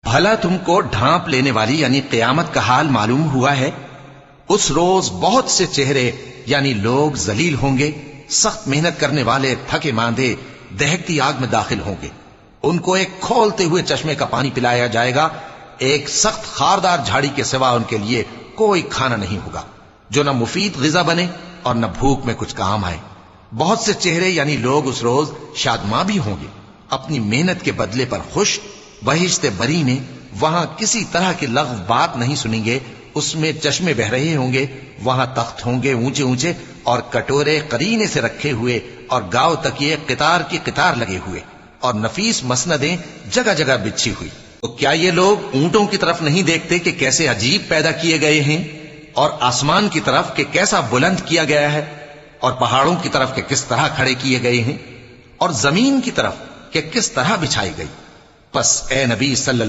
بھلا تم کو ڈھانپ لینے والی یعنی قیامت کا حال معلوم ہوا ہے؟ اس روز بہت سے چہرے یعنی لوگ ذلیل ہوں گے، سخت محنت کرنے والے تھکے ماندے دہکتی آگ میں داخل ہوں گے۔ ان کو ایک کھولتے ہوئے چشمے کا پانی پلایا جائے گا، ایک سخت خاردار جھاڑی کے سوا ان کے لیے کوئی کھانا نہیں ہوگا جو نہ مفید غذا بنے اور نہ بھوک میں کچھ کام آئے۔ بہت سے چہرے یعنی لوگ اس روز شادماں بھی ہوں گے، اپنی محنت کے بدلے پر خوش، بہشت بری میں وہاں کسی طرح کی لغو بات نہیں سنیں گے، اس میں چشمے بہ رہے ہوں گے، وہاں تخت ہوں گے اونچے اونچے اور کٹورے قرینے سے رکھے ہوئے اور گاؤ تکیے قطار کی قطار لگے ہوئے اور نفیس مسندیں جگہ جگہ بچھی ہوئی۔ تو کیا یہ لوگ اونٹوں کی طرف نہیں دیکھتے کہ کیسے عجیب پیدا کیے گئے ہیں، اور آسمان کی طرف کہ کیسا بلند کیا گیا ہے، اور پہاڑوں کی طرف کہ کس طرح کھڑے کیے گئے ہیں، اور زمین کی طرف کہ کس طرح بچھائی گئی؟ پس اے نبی صلی اللہ